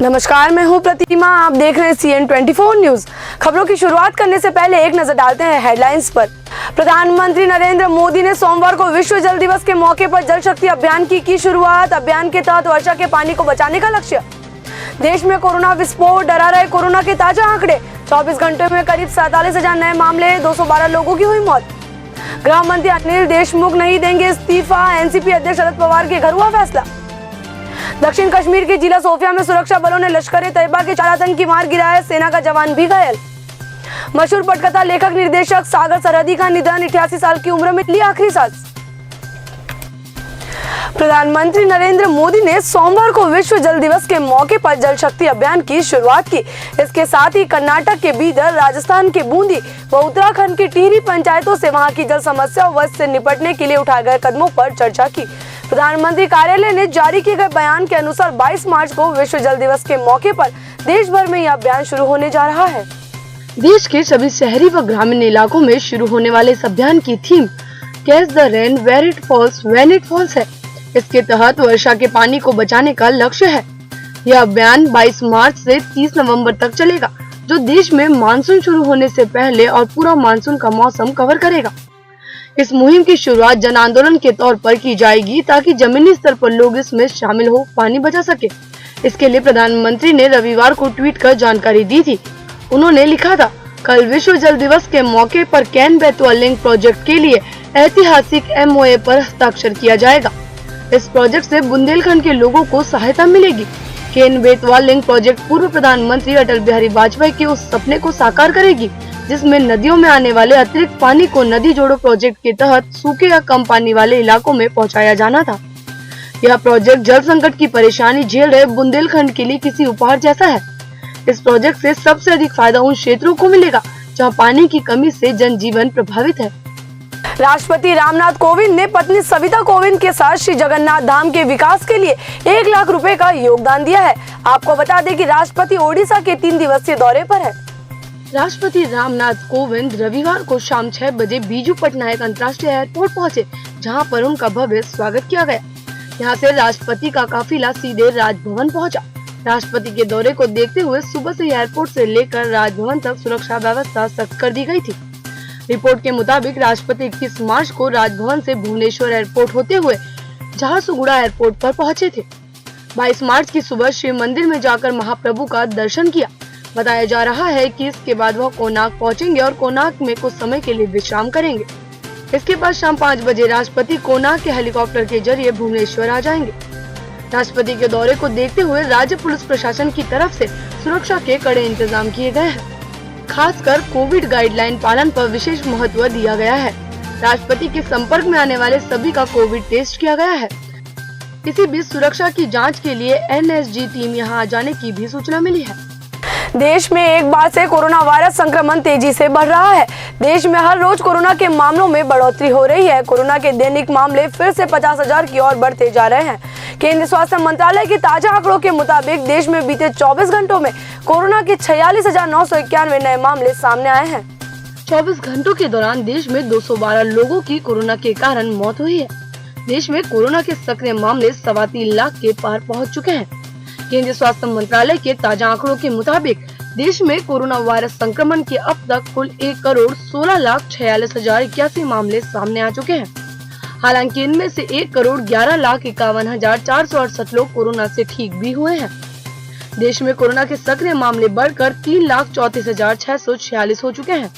नमस्कार, मैं हूं प्रतिमा। आप देख रहे हैं CN24 न्यूज। खबरों की शुरुआत करने से पहले एक नजर डालते हैं हेडलाइंस पर। प्रधानमंत्री नरेंद्र मोदी ने सोमवार को विश्व जल दिवस के मौके पर जल शक्ति अभियान की शुरुआत। अभियान के तहत वर्षा के पानी को बचाने का लक्ष्य। देश में कोरोना विस्फोट, डरा रहे कोरोना के ताजा आंकड़े। 24 घंटे में करीब 47,000 नए मामले, 212 लोगों की हुई मौत। गृह मंत्री अनिल देशमुख नहीं देंगे इस्तीफा, एनसीपी अध्यक्ष शरद पवार के घर हुआ फैसला। दक्षिण कश्मीर के जिला सोफिया में सुरक्षा बलों ने लश्कर-ए-तैयबा के 4 आतंकी मार गिराए, सेना का जवान भी घायल। मशहूर पटकथा लेखक निर्देशक सागर सरहदी का निधन, 88 साल की उम्र में ली आखिरी सांस। प्रधानमंत्री नरेंद्र मोदी ने सोमवार को विश्व जल दिवस के मौके पर जल शक्ति अभियान की शुरुआत की। इसके साथ ही कर्नाटक के बीदर, राजस्थान के बूंदी व उत्तराखंड की टिहरी पंचायतों से वहां की जल समस्या व इससे निपटने के लिए उठाए गए कदमों पर चर्चा की। प्रधानमंत्री कार्यालय ने जारी किए गए बयान के अनुसार 22 मार्च को विश्व जल दिवस के मौके पर देश भर में यह अभियान शुरू होने जा रहा है। देश के सभी शहरी व ग्रामीण इलाकों में शुरू होने वाले इस अभियान की theme catch the rain where it falls when it falls है। इसके तहत वर्षा के पानी को बचाने का लक्ष्य है। यह अभियान 22 मार्च से 30 नवंबर तक चलेगा, जो देश में मानसून शुरू होने से पहले और पूरा मानसून का मौसम कवर करेगा। इस मुहिम की शुरुआत जन आंदोलन के तौर पर की जाएगी, ताकि जमीनी स्तर पर लोग इसमें शामिल हो पानी बचा सके। इसके लिए प्रधानमंत्री ने रविवार को ट्वीट कर जानकारी दी थी। उन्होंने लिखा था, कल विश्व जल दिवस के मौके पर कैन बेतवा लिंक प्रोजेक्ट के लिए ऐतिहासिक MOA पर हस्ताक्षर किया जाएगा। इस प्रोजेक्ट से बुंदेलखंड के लोगों को सहायता मिलेगी। केन बेतवा लिंक प्रोजेक्ट पूर्व प्रधानमंत्री अटल बिहारी वाजपेयी के उस सपने को साकार करेगी, जिसमें नदियों में आने वाले अतिरिक्त पानी को नदी जोड़ो प्रोजेक्ट के तहत सूखे या कम पानी वाले इलाकों में पहुंचाया जाना था। यह प्रोजेक्ट जल संकट की परेशानी झेल रहे बुंदेलखंड के लिए किसी उपहार जैसा है। इस प्रोजेक्ट से सबसे अधिक फायदा उन क्षेत्रों को मिलेगा जहां पानी की कमी से जनजीवन प्रभावित है। राष्ट्रपति रामनाथ कोविंद ने पत्नी सविता कोविंद के साथ श्री जगन्नाथ धाम के विकास के लिए 1 लाख रुपए का योगदान दिया है। आपको बता दें कि राष्ट्रपति ओडिशा के 3 दिवसीय दौरे पर है। राष्ट्रपति रामनाथ कोविंद रविवार को शाम 6 बजे बीजू पटनायक अंतर्राष्ट्रीय एयरपोर्ट पहुंचे, जहां पर उनका भव्य स्वागत किया गया। यहां से राष्ट्रपति का काफिला सीधे राजभवन पहुंचा। राष्ट्रपति के दौरे को देखते हुए सुबह से एयरपोर्ट से लेकर राजभवन तक सुरक्षा व्यवस्था सख्त कर दी गई थी। रिपोर्ट के मुताबिक राष्ट्रपति 21 मार्च को राजभवन से भुवनेश्वर एयरपोर्ट होते हुए झारसुगुड़ा एयरपोर्ट पर पहुंचे थे। 22 मार्च की सुबह शिव मंदिर में जाकर महाप्रभु का दर्शन किया। बताया जा रहा है कि इसके बाद वह कोणार्क पहुंचेंगे और कोणार्क में कुछ समय के लिए विश्राम करेंगे। इसके बाद शाम 5 बजे राष्ट्रपति कोणार्क के हेलीकॉप्टर के जरिए भुवनेश्वर आ जाएंगे। राष्ट्रपति के दौरे को देखते हुए राज्य पुलिस प्रशासन की तरफ से सुरक्षा के कड़े इंतजाम किए गए हैं। खासकर कोविड गाइडलाइन पालन पर विशेष महत्व दिया गया है। राष्ट्रपति के संपर्क में आने वाले सभी का कोविड टेस्ट किया गया है। इसी बीच सुरक्षा की जांच के लिए NSG टीम यहां आ जाने की भी सूचना मिली है। देश में एक बार से कोरोना वायरस संक्रमण तेजी से बढ़ रहा है। देश में हर रोज कोरोना के मामलों में बढ़ोतरी हो रही है। कोरोना के दैनिक मामले फिर से 50,000 की ओर बढ़ते जा रहे हैं। केंद्रीय स्वास्थ्य मंत्रालय के ताजा आंकड़ों के मुताबिक देश में बीते 24 घंटों में कोरोना के 46,991 नए मामले सामने आए हैं। 24 घंटों के दौरान देश में 212 लोगों की कोरोना के कारण मौत हुई है। देश में कोरोना के सक्रिय मामले 3.25 लाख के पार पहुंच चुके हैं। केंद्रीय स्वास्थ्य मंत्रालय के ताजा आंकड़ों के मुताबिक देश में कोरोना वायरस संक्रमण के अब तक कुल 1,16,46,081 मामले सामने आ चुके हैं। हालांकि इनमें से 1,11,51,468 लोग कोरोना से ठीक भी हुए हैं। देश में कोरोना के सक्रिय मामले बढ़कर 3,34,646 हो चुके हैं।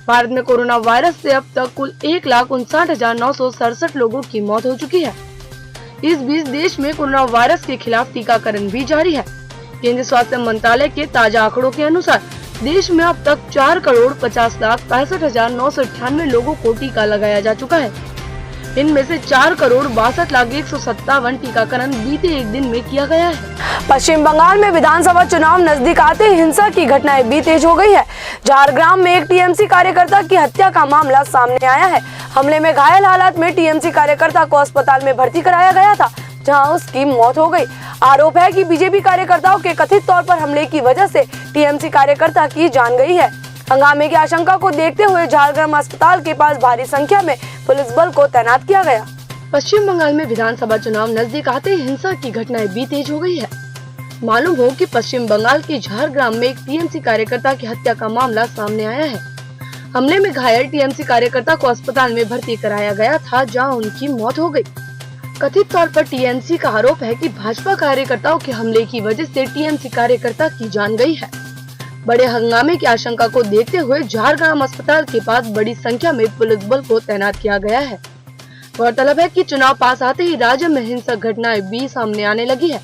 भारत में कोरोना वायरस से अब तक कुल 1,59,967 लोगों की मौत हो चुकी है। इस बीच देश में कोरोना वायरस के खिलाफ टीकाकरण भी जारी है। केंद्रीय स्वास्थ्य मंत्रालय के ताजा आंकड़ों के अनुसार देश में अब तक 4,50,65,998 लोगों को टीका लगाया जा चुका है। इनमें से 4,62,157 टीकाकरण बीते एक दिन में किया गया है। पश्चिम बंगाल में विधानसभा चुनाव नजदीक आते हिंसा की घटनाएं भी तेज हो गई है। झारग्राम में एक TMC कार्यकर्ता की हत्या का मामला सामने आया है। हमले में घायल हालत में TMC कार्यकर्ता को अस्पताल में भर्ती कराया गया था, जहां उसकी मौत हो गई। आरोप है कि बीजेपी कार्यकर्ताओं के कथित तौर पर हमले की वजह से TMC कार्यकर्ता की जान गई है। हंगामे की आशंका को देखते हुए झारग्राम अस्पताल के पास भारी संख्या में पुलिस बल को तैनात किया गया। पश्चिम बंगाल में विधानसभा चुनाव नजदीक आते हिंसा की घटनाएं भी तेज हो गई है। मालूम हो कि पश्चिम बंगाल के झारग्राम में एक टीएमसी कार्यकर्ता की हत्या का मामला सामने आया है। हमले में घायल टीएमसी कार्यकर्ता को अस्पताल में भर्ती कराया गया था, जहां उनकी मौत हो गई। कथित तौर पर टीएमसी का आरोप है कि भाजपा कार्यकर्ताओं के हमले की वजह से टीएमसी कार्यकर्ता की जान गई है। बड़े हंगामे की आशंका को देखते हुए झारग्राम अस्पताल के पास बड़ी संख्या में पुलिस बल को तैनात किया गया है। गौरतलब है कि चुनाव पास आते ही राज्य में हिंसक घटनाएं भी सामने आने लगी है।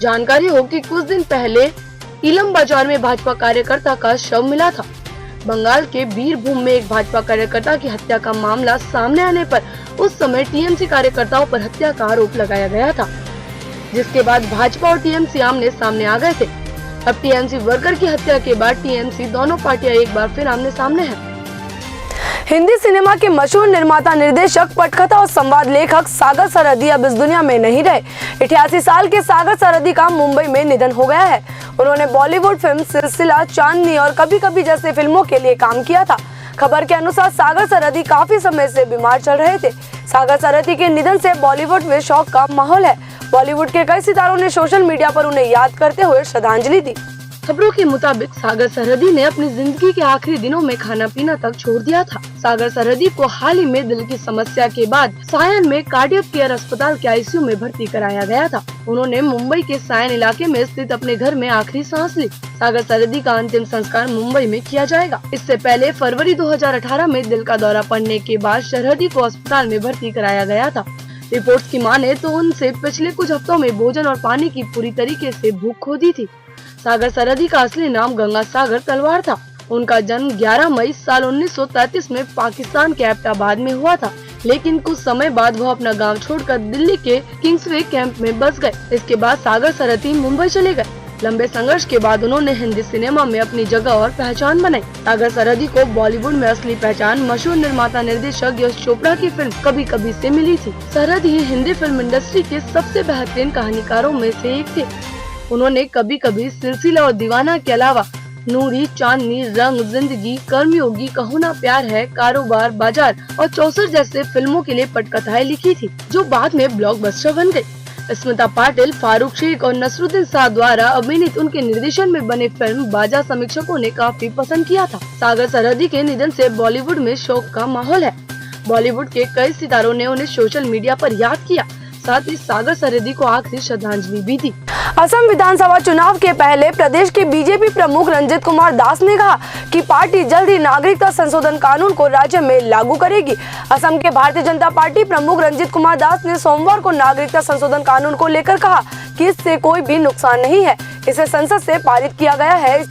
जानकारी हो कि कुछ दिन पहले इलम बाजार में भाजपा कार्यकर्ता का शव मिला था। बंगाल के बीरभूम में एक भाजपा कार्यकर्ता की हत्या का मामला सामने आने पर उस समय टीएमसी कार्यकर्ताओं पर हत्या का आरोप लगाया गया था, जिसके बाद भाजपा और टीएमसी आमने सामने आ गए थे। अब टीएमसी वर्कर की हत्या के बाद टीएमसी दोनों पार्टियां एक बार फिर आमने सामने हैं। हिंदी सिनेमा के मशहूर निर्माता, निर्देशक, पटकथा और संवाद लेखक सागर सरहदी अब इस दुनिया में नहीं रहे। 88 साल के सागर सरहदी का मुंबई में निधन हो गया है। उन्होंने बॉलीवुड फिल्म सिलसिला, चांदनी और कभी कभी जैसे फिल्मों के लिए काम किया था। खबर के अनुसार सागर सरहदी काफी समय से बीमार चल रहे थे। सागर सरहदी के निधन से बॉलीवुड में शोक का माहौल है। बॉलीवुड के कई सितारों ने सोशल मीडिया पर उन्हें याद करते हुए श्रद्धांजलि दी। खबरों के मुताबिक सागर सरहदी ने अपनी जिंदगी के आखिरी दिनों में खाना पीना तक छोड़ दिया था। सागर सरहदी को हाल ही में दिल की समस्या के बाद सायन में कार्डियक केयर अस्पताल के आईसीयू में भर्ती कराया गया था। उन्होंने मुंबई के सायन इलाके में स्थित अपने घर में आखिरी सांस ली। सागर सरहदी का अंतिम संस्कार मुंबई में किया जाएगा। इससे पहले फरवरी 2018 में दिल का दौरा पड़ने के बाद सरहदी को अस्पताल में भर्ती कराया गया था। रिपोर्ट्स की माने तो उनसे पिछले कुछ हफ्तों में भोजन और पानी की पूरी तरीके से भूख खो दी थी। सागर सरहदी का असली नाम गंगा सागर तलवार था। उनका जन्म 11 मई साल 1933 में पाकिस्तान के एबटाबाद में हुआ था, लेकिन कुछ समय बाद वह अपना गांव छोड़कर दिल्ली के किंग्सवे कैंप में बस गए। इसके बाद सागर सरहदी मुंबई चले गए। लंबे संघर्ष के बाद उन्होंने हिंदी सिनेमा में अपनी जगह और पहचान बनाई। सागर सरहदी को बॉलीवुड में असली पहचान मशहूर निर्माता निर्देशक यश चोपड़ा की फिल्म कभी कभी से मिली थी। सरहदी हिंदी फिल्म इंडस्ट्री के सबसे बेहतरीन कहानीकारों में से एक थे। उन्होंने कभी कभी, सिलसिला और दीवाना के अलावा नूरी, चांदनी, रंग, जिंदगी, कर्मयोगी, कहो ना प्यार है, कारोबार, बाजार और 64 जैसे फिल्मों के लिए पटकथाएं लिखी थी, जो बाद में ब्लॉकबस्टर बन गई। स्मिता पाटिल, फारूक शेख और नसरुद्दीन शाह द्वारा अभिनीत उनके निर्देशन में बने फिल्म बाजा समीक्षकों ने काफी पसंद किया था। सागर सरहदी के निधन से बॉलीवुड में शोक का माहौल है। बॉलीवुड के कई सितारों ने उन्हें सोशल मीडिया पर याद किया, साथ ही सागर सरहदी को आखिरी श्रद्धांजलि भी दी। असम विधानसभा चुनाव के पहले प्रदेश के बीजेपी प्रमुख रंजीत कुमार दास ने कहा कि पार्टी जल्द ही नागरिकता संशोधन कानून को राज्य में लागू करेगी। असम के भारतीय जनता पार्टी प्रमुख रंजीत कुमार दास ने सोमवार को नागरिकता संशोधन कानून को लेकर कहा कि इससे कोई भी नुकसान नहीं है, इसे संसद से पारित किया गया है।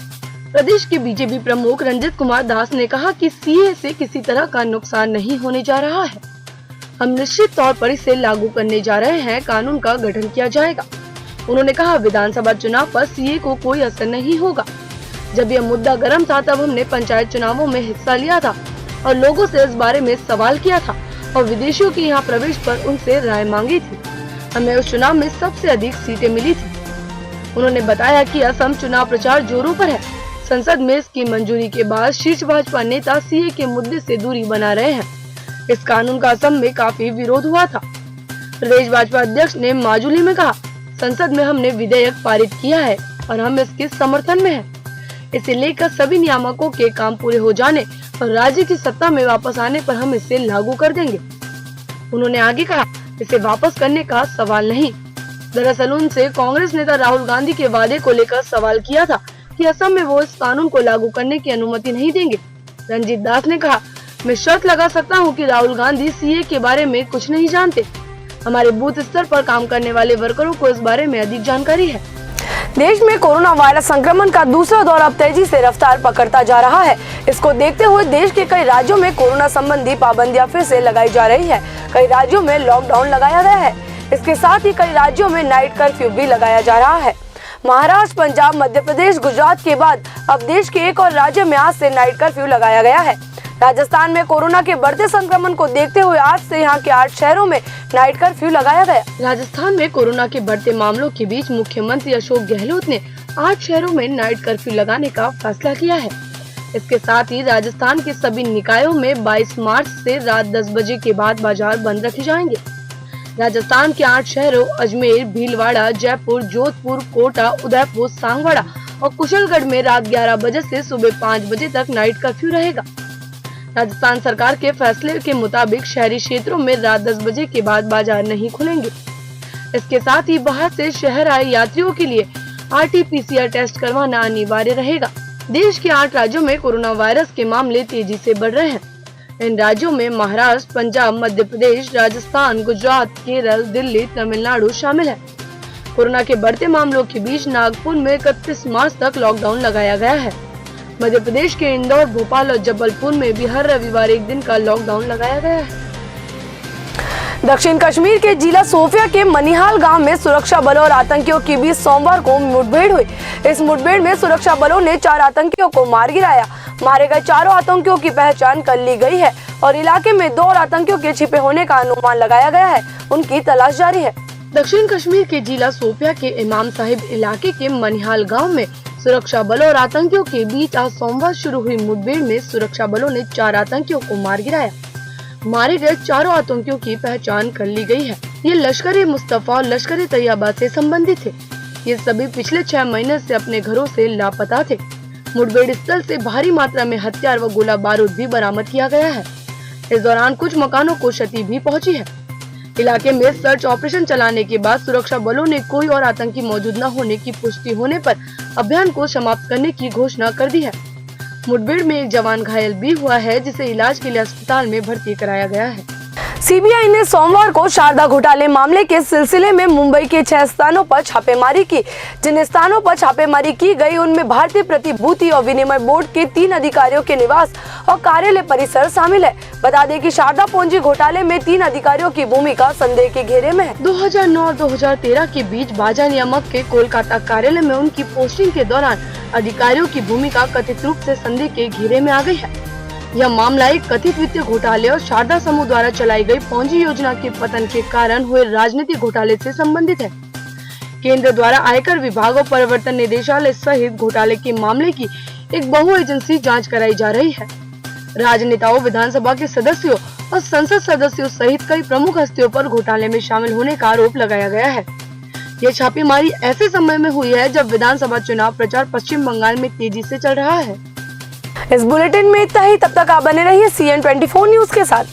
प्रदेश के बीजेपी प्रमुख रंजीत कुमार दास ने कहा कि सीए से किसी तरह का नुकसान नहीं होने जा रहा है। हम निश्चित तौर पर इसे लागू करने जा रहे हैं। कानून का गठन किया जाएगा। उन्होंने कहा, विधानसभा चुनाव पर सीए को कोई असर नहीं होगा। जब यह मुद्दा गर्म था तब हमने पंचायत चुनावों में हिस्सा लिया था और लोगों से इस बारे में सवाल किया था और विदेशियों के यहाँ प्रवेश पर उनसे राय मांगी थी। हमें उस चुनाव में सबसे अधिक सीटें मिली थी। उन्होंने बताया कि असम चुनाव प्रचार जोरों पर है। संसद में इसकी मंजूरी के बाद शीर्ष भाजपा नेता सीए के मुद्दे से दूरी बना रहे हैं। इस कानून का असम में काफी विरोध हुआ था। प्रदेश भाजपा अध्यक्ष ने माजुली में कहा, संसद में हमने विधेयक पारित किया है और हम इसके समर्थन में हैं। इसे लेकर सभी नियामकों के काम पूरे हो जाने और राज्य की सत्ता में वापस आने पर हम इसे लागू कर देंगे। उन्होंने आगे कहा, इसे वापस करने का सवाल नहीं। दरअसल उनसे कांग्रेस नेता राहुल गांधी के वादे को लेकर सवाल किया था कि असम में वो इस कानून को लागू करने की अनुमति नहीं देंगे। रंजीत दास ने कहा, मैं शर्त लगा सकता हूं कि राहुल गांधी सीए के बारे में कुछ नहीं जानते। हमारे बूथ स्तर पर काम करने वाले वर्करों को इस बारे में अधिक जानकारी है। देश में कोरोना वायरस संक्रमण का दूसरा दौर अब तेजी से रफ्तार पकड़ता जा रहा है। इसको देखते हुए देश के कई राज्यों में कोरोना संबंधी पाबंदियां फिर से लगाई जा रही है। कई राज्यों में लॉकडाउन लगाया गया है। इसके साथ ही कई राज्यों में नाइट कर्फ्यू भी लगाया जा रहा है। महाराष्ट्र, पंजाब, मध्य प्रदेश, गुजरात के बाद अब देश के एक और राज्य में आज से नाइट कर्फ्यू लगाया गया है। राजस्थान में कोरोना के बढ़ते संक्रमण को देखते हुए आज से यहाँ के 8 शहरों में नाइट कर्फ्यू लगाया गया। राजस्थान में कोरोना के बढ़ते मामलों के बीच मुख्यमंत्री अशोक गहलोत ने 8 शहरों में नाइट कर्फ्यू लगाने का फैसला किया है। इसके साथ ही राजस्थान के सभी निकायों में 22 मार्च से रात 10 बजे के बाद बाजार बंद रखे जाएंगे। राजस्थान के 8 शहरों अजमेर, भीलवाड़ा, जयपुर, जोधपुर, कोटा, उदयपुर, सांगवाड़ा और कुशलगढ़ में रात 11 बजे से सुबह 5 बजे तक नाइट कर्फ्यू रहेगा। राजस्थान सरकार के फैसले के मुताबिक शहरी क्षेत्रों में रात 10 बजे के बाद बाजार नहीं खुलेंगे। इसके साथ ही बाहर से शहर आए यात्रियों के लिए RT-PCR टेस्ट करवाना अनिवार्य रहेगा। देश के 8 राज्यों में कोरोना वायरस के मामले तेजी से बढ़ रहे हैं। इन राज्यों में महाराष्ट्र, पंजाब, मध्य प्रदेश, राजस्थान, गुजरात, केरल, दिल्ली, तमिलनाडु शामिल है। कोरोना के बढ़ते मामलों के बीच नागपुर में 31 मार्च तक लॉकडाउन लगाया गया है। मध्य प्रदेश के इंदौर, भोपाल और जबलपुर में भी हर रविवार एक दिन का लॉकडाउन लगाया गया है। दक्षिण कश्मीर के जिला सोफिया के मनिहाल गांव में सुरक्षा बलों और आतंकियों के बीच सोमवार को मुठभेड़ हुई। इस मुठभेड़ में सुरक्षा बलों ने 4 आतंकियों को मार गिराया। मारे गए 4 आतंकियों की पहचान कर ली गई है और इलाके में 2 और आतंकियों के छिपे होने का अनुमान लगाया गया है। उनकी तलाश जारी है। दक्षिण कश्मीर के जिला सोफिया के इमाम साहिब इलाके के मनिहाल गाँव में सुरक्षा बलों और आतंकियों के बीच आज सोमवार शुरू हुई मुठभेड़ में सुरक्षा बलों ने 4 आतंकियों को मार गिराया। मारे गए 4 आतंकियों की पहचान कर ली गई है। ये लश्कर-ए-मुस्तफा और लश्कर-ए-तैयबा से संबंधित थे। ये सभी पिछले 6 महीने से अपने घरों से लापता थे। मुठभेड़ स्थल से भारी मात्रा में हथियार व गोला बारूद भी बरामद किया गया है। इस दौरान कुछ मकानों को क्षति भी पहुंची है। इलाके में सर्च ऑपरेशन चलाने के बाद सुरक्षा बलों ने कोई और आतंकी मौजूद न होने की पुष्टि होने पर अभियान को समाप्त करने की घोषणा कर दी है। मुठभेड़ में एक जवान घायल भी हुआ है, जिसे इलाज के लिए अस्पताल में भर्ती कराया गया है। सीबीआई ने सोमवार को शारदा घोटाले मामले के सिलसिले में मुंबई के 6 स्थानों पर छापेमारी की। जिन स्थानों पर छापेमारी की गई उनमें भारतीय प्रतिभूति और विनिमय बोर्ड के 3 अधिकारियों के निवास और कार्यालय परिसर शामिल है। बता दें कि शारदा पूंजी घोटाले में 3 अधिकारियों की भूमिका संदेह के घेरे में है। 2009 और 2013 के बीच बाजार नियामक के कोलकाता कार्यालय में उनकी पोस्टिंग के दौरान अधिकारियों की भूमिका कथित रूप से संदेह के घेरे में आ गई है। यह मामला एक कथित वित्तीय घोटाले और शारदा समूह द्वारा चलाई गई पॉन्जी योजना के पतन के कारण हुए राजनीतिक घोटाले से संबंधित है। केंद्र द्वारा आयकर विभाग और प्रवर्तन निदेशालय सहित घोटाले के मामले की एक बहु एजेंसी जांच कराई जा रही है। राजनेताओं, विधानसभा के सदस्यों और संसद सदस्यों सहित कई प्रमुख हस्तियों पर घोटाले में शामिल होने का आरोप लगाया गया है। यह छापेमारी ऐसे समय में हुई है जब विधानसभा चुनाव प्रचार पश्चिम बंगाल में तेजी से चल रहा है। इस बुलेटिन में इतना ही। तब तक आप बने रहिए CN24 न्यूज के साथ।